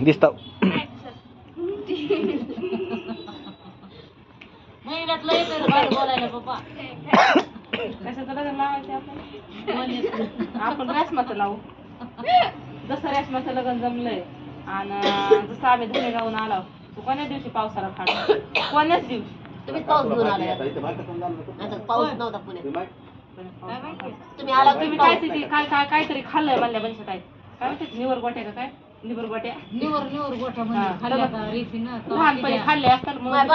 दिसता महिन्यातलं येतं बाहेर बोलायला पप्पा. कशाचं लग्न लावायचं आपण रेशमाचं लावू. जसं रेशमाचं लग्न जमलंय आणि जसं आम्ही धने गाऊन आलो तू कोण्याच दिवशी पावसाला खाड कोण्याच दिवशी तुम्ही पाऊस घेऊन आलाय आता पाऊस नव्हता पुण्यात. तुम्ही आला तुम्ही काय काहीतरी खाल्लंय म्हणल्या बनशा काय म्हणते निवर गोट्या का काय निवर गोट्या निवर गोठा लहानपणी खाल्ले असतात माहित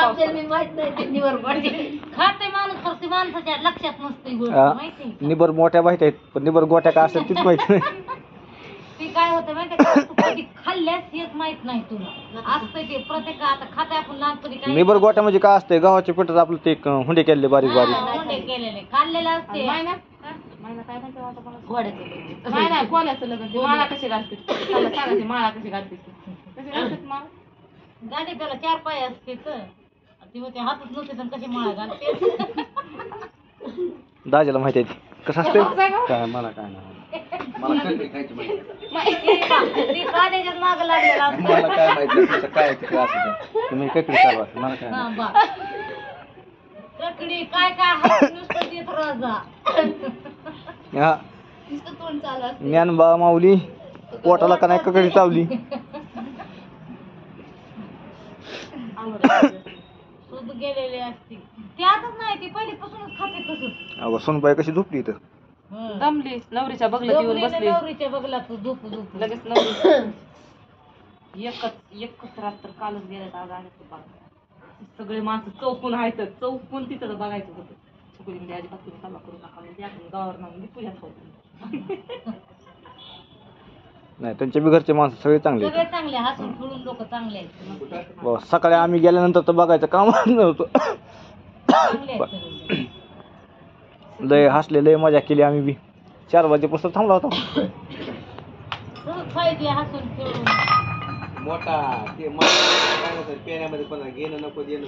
नाही ते निवर गोटे खाते माणूस फक्त माणसाच्या लक्षात नसते माहिती. निबर मोठ्या माहित आहेत पण निबर गोट्या का असतात तीच माहिती नाही. ते काय होतं माहिती का तू कधी खाल्ल्यास हेच माहित नाही तुला असतं ते प्रत्येक आता खाते आपण लहानपणी काय निबर गोट्या म्हणजे काय असते गव्हाच्या पिठात आपलं ते हुंडे केलेले बारीक बारीक हुंडे केलेले खाल्लेलं असते. महिना काय म्हणते आता मला घोड्याचं नाही नाही कोल्याचं लग्न ते माळा कशी घालते त्याला सांगायची माळा कशी घालते कशी घालतात माळा गाडी त्याला 4 पाय असते तर ती होते हातच नसते तर कशी माळा घालते. दाजीला माहिती आहे कसं असते काय मला काय नाही मला कळते खायची ती कांद्याच्याच मागं लागलेला असतं. मला काय माहिती तुमचं काय तिकडे असं तुम्ही ककडी चालवा मला काय ककडी काय काय हात नुसतं देत राजा हा ज्ञानबा माऊली पोटाला का नाही ककडी चावली. दूध गेलेले असते ते आताच नाही ती पहिलीपासूनच खाते तसंच. अगं सोनबाई कशी झोपली इथं दमली नवरीच्या बगलात येऊन बसली नवरीच्या बगलात झोप लगेच नवरी एकच रात्र कालच गेल्यात आज आले सगळे माणसं चौकून आहेत चौकून तिथं बघायचं होतं चुकली म्हणजे अजिबात तुम्ही सल्ला करू नका म्हणजे आपण गावावर नाव पूजाच होत नाही त्यांच्या बी घरचे माणसं सगळे चांगले सगळे चांगले हसून खेळून लोक चांगले आहेत. सकाळी आम्ही गेल्यानंतर तर बघायचं काम नव्हतं. चांगले आहेत सगळे. लय हसले लय मजा केली आम्ही बी 4 वाजेपासून थांबला होता. रोज पाहिजे हसून खेळून मोठा ते काय होतं पेण्यामध्ये पण घेणं नको देणं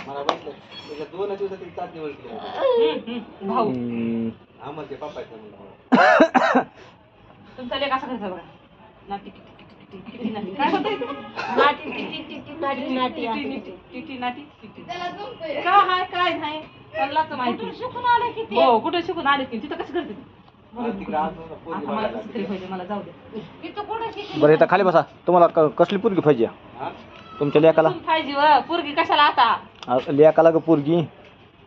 मला बघितलं त्याच्या 2 दिवसात 7 दिवस गेले भाऊ आम्हाला पप्पाचं तुमचा लेख असं करता बघा नाटी काय काय नाही त्यालाच माहिती शिकून आले किती हो कुठे शिकून आले की तिथं कसं करते मला जाऊ दे तिथं कुठं शिकले बरं इथं खाली बसा तुम्हाला कसली पोरगी पाहिजे तुमच्या लेकाला पाहिजे पोरगी कशाला आता लेकाला का पोरगी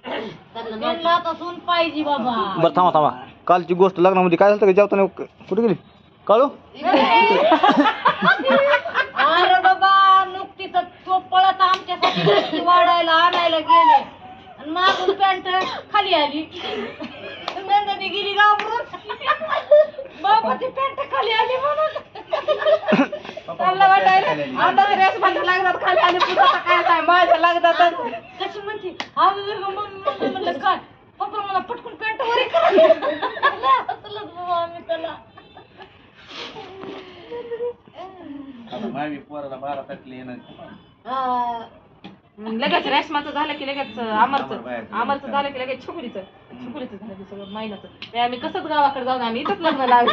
त्यांना आता सून पाहिजे बाबा. बरं थांबा कालची गोष्ट लग्नामध्ये काय झालं का जेवताना कुठे गेली काळू अरे बाबा नुकतीच तो पळत आमच्यासाठी वाढायला आणायला गेले आणि मागून पॅन्ट खाली आली नंदनी गेली घाबरून बाबाची पॅन्ट खाली आली म्हणून त्यांना वाटायला आता रेस मध्ये लागतात खाली आले पुढे काय काय माझ्या लागतात कशी म्हणते हा मम्मी म्हणलं काय पप्पा मला पटकून पॅन्ट वर आम्ही त्याला पोराला 12 तारखेला येणार लगेच रेशमाचं झालं की लगेच अमरचं झालं की लगेच छकुलीचं झालं की सगळं महिन्याचं ते आम्ही कसंच गावाकडे जाऊन आम्ही इथंच लग्न लावलं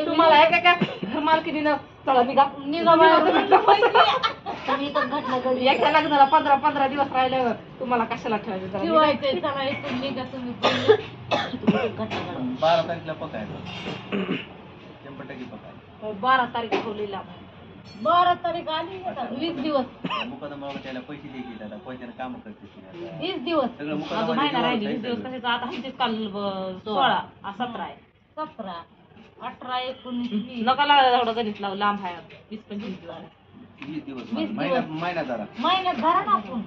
तुम्हाला एका घरमालकीनं चला निघा एका लग्नाला 15 दिवस राहिल्यावर तुम्हाला कशाला ठेवायचं 12 तारखेला पकायचं 100% पकायचं 12 तारीख ठेवलेला 12 तारीख आली 20 दिवस मुकादमाला त्याला पैसे द्यायचे दादा पैशाने काम करते 20 दिवस सगळं अजून महिना राहिली 20 दिवस कशाचं आता आमचीच काल 16 17 आहे 17 18 19 नका लावायला एवढं गणित लावू लांब आहे 20-25 दिवस 20 दिवस 20 महिना जरा महिन्यात धरा ना आपण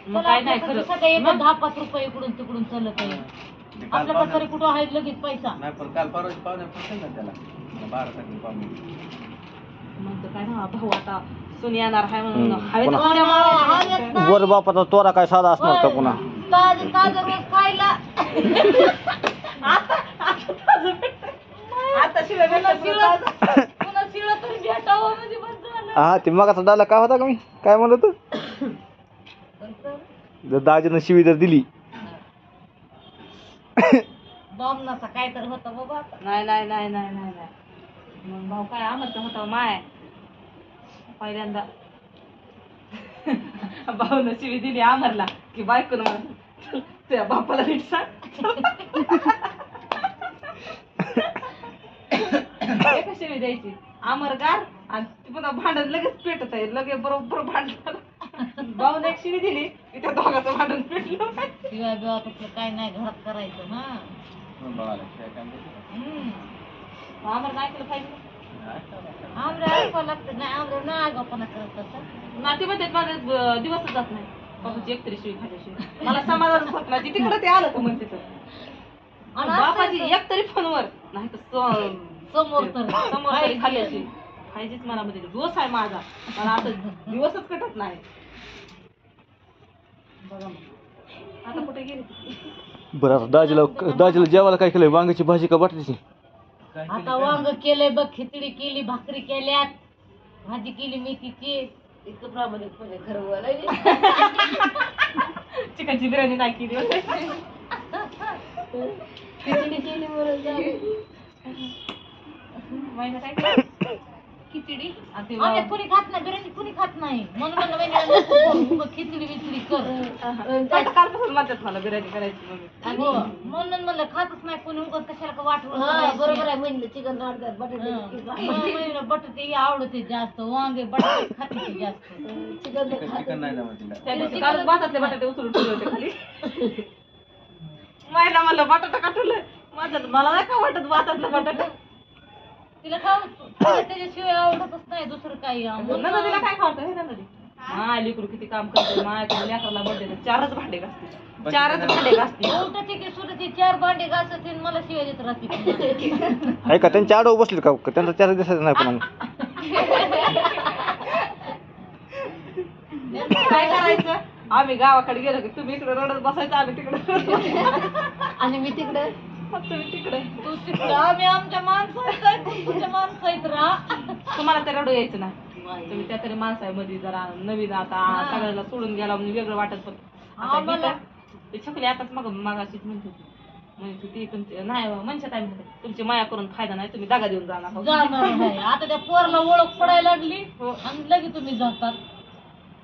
मग काय नाही खरं सगळं एक 10-5 रुपये इकडून तिकडून चालत आहे आपल्याकडे तरी कुठं आहे लगेच पैसा नाही पण काल परवाची पाहुणे पण ना त्याला 12 तारखेला पाहुणे म्हणतो काय ना भाऊ आता सुनी येणार आहे म्हणून वर बापाचा तोरा काय साधा असणार का पुन्हा ताजं रोज खायला आता शिवाय पुन्हा शिळं तरी भेटावं म्हणजे बस झालं. हा ते मगाचा डायलॉग काय होता का मी काय म्हणत होतो? जर दाजीनं शिवी जर दिली बामणाचा काय तर होतं बाबा. नाही नाही नाही नाही नाही नाही मग भाऊ काय आमचं होतं माय पहिल्यांदा भाऊनं शिवी दिली आमरला की बायकोनं मला तुझ्या बापाला नीट सांग. एका शिवी द्यायची आमरगार आणि ती पुन्हा भांडण लगेच पेटत आहे लगेच बरोबर भांडण. भाऊने एक शिवी दिली की त्या दोघांचं भांडण पेटलं. शिवाय बिवा तसलं काय नाही घरात करायचं ना. आमर काय केलं पाहिजे आमरे ऐकावं लागतं. नाही आमरे नाही आगावपणा करत तसं. नातेवाईक माझे दिवसच जात नाही बाबाची एकतरी शिवी खाल्याशिवाय मला समाधान होत नाही. तिकडे ते आलं का म्हणते तर आणि बापाची असं एक तरी फोनवर नाही तर समोर तर समोर तरी खाल्ल्याशी खायचीच मला म्हणजे दिवस आहे माझा मला आता दिवसच कटत नाही. बघा मग आता कुठे गेली बरं आता दाजीला जेवायला काय केलंय वांग्याची भाजी का बटाट्याची आता वांग केलंय बघ. खिचडी केली भाकरी केल्यात भाजी केली मेथीची. कपडामध्ये घर चिकनची बिर्याणी नाही केली खिचडी केली महिना काय केलं? खिचडी आणि ते आम्ही कुणी खात नाही बिर्याणी कुणी खात नाही म्हणून म्हणलं वहिनीला नको करू, मग खिचडी बिचडी कर. कालपासून म्हणतात मला बिर्याणी करायची मम्मी. हो, म्हणून म्हणलं खातच नाही कोणी उगाच कशाला का वाटवून बरोबर आहे. म्हणलं चिकन बटाटे बटाटे आवडते जास्त वांगे बटाटे खाते ती जास्त. चिकन नाही जमत तिला. त्या दिवशी काल भातातले बटाटे उचलून ठेवले होते खाली. महिला मला बटाटा काटवलं माझ्यात मला नाही का वाटत भातातलं बटाटे. तिला खाऊ त्याच्याशिवाय आवडतच नाही दुसरं काही. नंतर तिला काय खावतं हे नंतर माय लेकरू किती काम करते माय लेकराला बर्थडे 4च भांडे घासते 4च भांडे घासते. उलट तिथे सुद्धा ती 4 भांडे घासत मला शिवाय देत राहते. आहे का त्यांच्या आडव बसले का त्यांचा 4 दिवसाचा नाही पण काय करायचं आम्ही गावाकडे गेलो की तुम्ही इकडे रडत बसायचं आम्ही तिकडे आणि मी तिकडे तुम्ही तिकडे तू तिकडे आम्ही आमच्या माणसं तुमच्या माणसं राहा. तुम्हाला ते रडू यायचं नाही. तुम्ही त्या तरी माणसामध्ये जरा नवीन आता सगळ्याला सोडून गेला म्हणजे वेगळं वाटत. पण आता ते छकले आताच मग मागाशीच म्हणत होती म्हणजे ती तुमची नाही म्हणशात आहे म्हणते तुमची माया करून फायदा नाही तुम्ही जागा देऊन जाणार नाही. आता त्या पोरला ओळख पडायला लागली आणि लगेच तुम्ही जातात.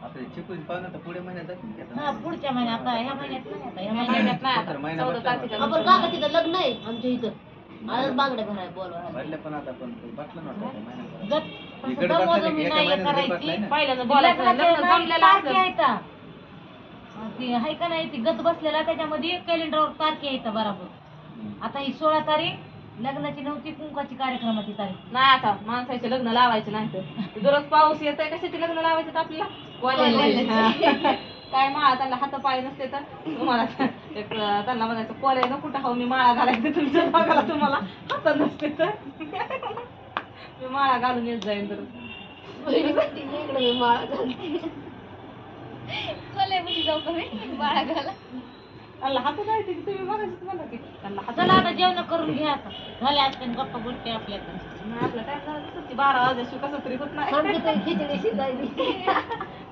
आता चिकूची पानं तर पुढे महिन्यात जातील की आता. हा पुढच्या महिन्यात आता ह्या महिन्यात नाही आता ह्या महिन्यात नाही तर आता महिना 14 भरचा तारखेच्या आपण नंतर. काका तिथं लग्न आहे आमच्या इथं आजच बांगड्या भराय बोलवा भरले पण आता पण बसलं नव्हतं महिन्यात. गत इकडे बसलं दमोदमी एका नाही महिन्यात करायची. बसलाय ना. पहिल्यानं बोलायचं लग्न जमलेलं तारखे असतं. आहेत ती हाय का नाही ती गत बसलेला त्याच्यामध्ये कॅलेंडरवर तारखे आहेत बरोबर. आता ही 16 तारीख लग्नाची नव्हती कुंकाची कार्यक्रमाची तारीख नाही आता माणसाचे लग्न लावायचे नाही तर दररोज पाऊस येतोय कशाचे लग्न लावायचे आपल्याला कोल्याचे. काय माळा त्यांना हात पाय नसते तर तुम्हाला एक त्यांना म्हणायचं कोल्या नको टाकावं मी माळा घालायचे तुमच्या भागाला तुम्हाला हात नसते तर मी माळा घालून येत जाईन तर त्यांना हात नाही ते तुम्ही बघायचं म्हणा की त्यांना हात चला आता जेवण करून घ्या आता झाले असते गप्पा गोष्टी आपल्याकडे. नाही आपलं काय झालं की 12 वाजल्याशिवाय कसं तरी होत नाही. खिचडी शिजायली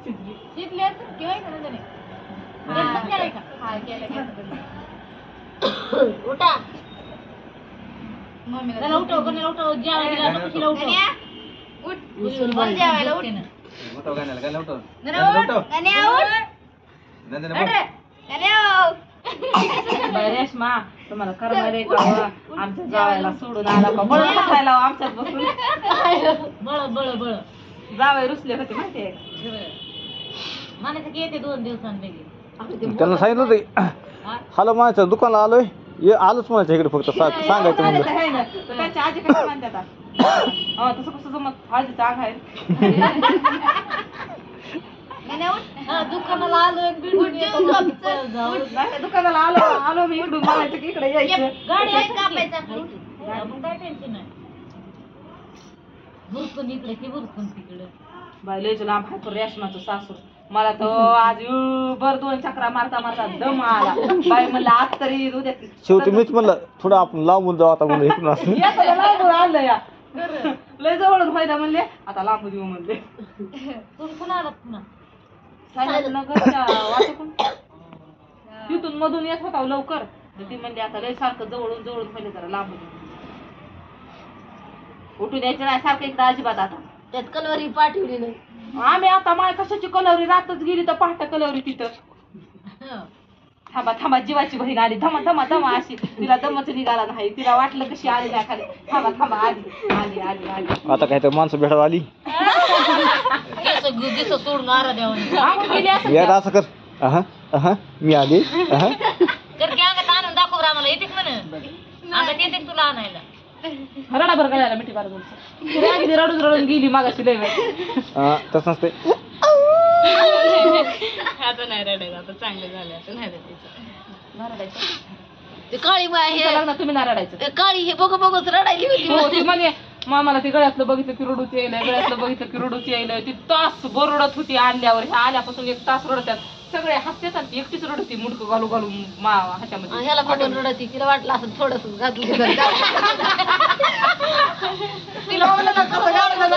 शिजली. शिजली असं किंवा उठा त्याला उठव कण्याला उठव जेवायला नको उठव जेवायला उठ उठव गाण्याला गाणं उठव. बाई रेश्मा तुम्हाला करणार आहे का हो? आमच्या जावायला सोडून आला का बळ खायला आमच्यात बसून बळ बळ बळ जावई रुसले होते माहितीये म्हणायचं की येते 2 दिवसांपैकी. त्यांना सांगितलं होतं हॅलो म्हणायचं दुकानाला आलोय आलोच म्हणायचं इकडे फक्त सांगायचं म्हणलं. त्याची आजी कशी म्हणते आता तसं कसं जमत आजीचा आग आहे. दुकानाला आलोय दुकानाला आलो मी इकडून म्हणायचं की इकडे यायचं गाडी आपण काय टेन्शन नाही. बुरकून इकडे की बुरकून तिकडे बाई लयच लांब आहे पण रेशमाचं सासूर मला तर आज बर 2 चक्रा मारता मारता दम आला. बाई म्हणलं आज तरी उद्या शेवटी मीच म्हणलं थोडं आपण लांबून जाऊ आता म्हणलं इकडून असं लांबून आणलं या लय जवळच व्हायला म्हणले आता लांबून येऊ म्हणले. तुम्ही कुणा आलात पुन्हा सायनाथनगरच्या वाटेकून इथून मधून येत होता लवकर तर ती म्हणली आता लय सारखं जवळून जवळून पहिले जरा लांबून उठून यायचं नाही सारखं इकडं अजिबात आता त्यात कलवरी पाठवली नाही आम्ही आता माय कशाची कलवरी रातच गेली तर पहाटे कलवरी तिथं थांबा थांबा जीवाची बहीण आली धमा धमा धमा अशी तिला दमच निघाला नाही तिला वाटलं कशी आली नाही खाली थांबा थांबा आली आली आली आली आता काय तर माणसं भेटायला आली दिस सोडून आरा द्यावं आम्ही गेली असं या असं कर मी आली तर की अंगात आणून दाखव आम्हाला येते म्हण अंगात येते तुला आणायला रडाभर गळ्याला मिठी मारून अगदी रडून रडून गेली मागाशी लय वेळ तसं नसते आता नाही रडायचं आता चांगलं झालं आता नाही रडायचं रडायचं ते काळी बाई तुमच्या लग्नात तुम्ही नाही रडायचं हे काळी हे बघ बघच रडायली हो होती ती म्हणे मामाला ते गळ्यातलं बघितलं की रडूच यायलंय गळ्यातलं बघितलं की रडूच यायलंय ती तास रडत होती आणल्यावर ह्या आल्यापासून 1 तास रडतात सगळे हसतात आणि ती एकटीच रडत होती मुडकं घालू घालू ह्याच्यामध्ये ह्याला बघून रडती तिला वाटलं असं थोडस घातलं तिला म्हणलं ना कसं घातलं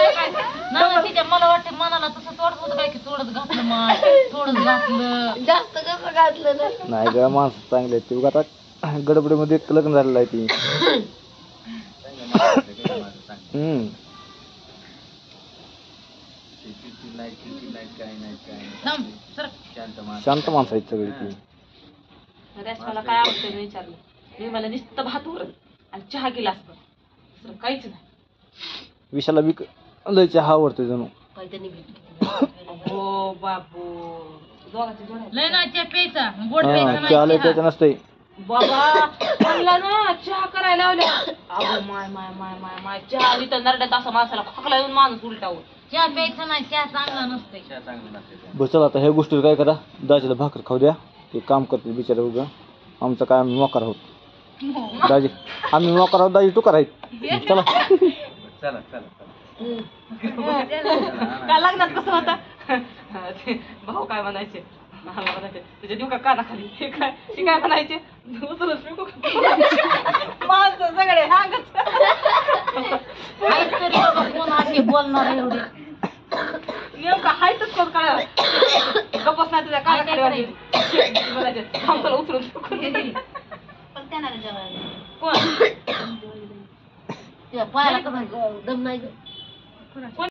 नाही तिच्या मला वाटतं मनाला तसं तोडत होतं काय की थोडंच घातलं माय थोडंच घातलं जास्त कसं घातलं नाही ग माणसं चांगले आहेत ते आता गडबडीमध्ये एक लग्न झालेलं आहे ती शांत माणसं आहेत सगळी ती मला काय आवडतं विचारलं मी मला नुसतं भात उरत आणि चहा गिलास पण काहीच नाही विशाला बी लय चहा आवडतो जणू हो बाबू दोघांची जोड लय ना चहा प्यायचा गोड प्यायचा चहा लय नाही प्यायचं नसतंय बाबा म्हणला ना चहा करायला लावल्या अगो माय माय माय माय माय चहा इथं नरड्यात असं माणसाला खोकला येऊन माणूस उलटावर चहा प्यायचा नाही चहा चांगला नसतोय बरं चला आता ह्या गोष्टीला काय करा दाजीला भाकर खाऊ द्या ते काम करते बिचारा उगा आमचं काय आम्ही मोकार आहोत दाजी आम्ही मोकार आहोत दाजी टुकार आहेत चला चला चला काय लग्नात कसं होतं भाऊ काय म्हणायचे मला म्हणायचे तुझ्या देऊ का कानाखाली हे काय म्हणायचे उचलून फेकू का? माणसं सगळे हागच तरी बाबा कोण असे बोलणार एवढे नेमका हायतच कोण कळायला गप्पच नाही तुझ्या कानाखाली म्हणायचे थांब तुला उचलून फेकून देईल. पण त्यांना जेवायला कोण पायाला कसं दम नाही कोण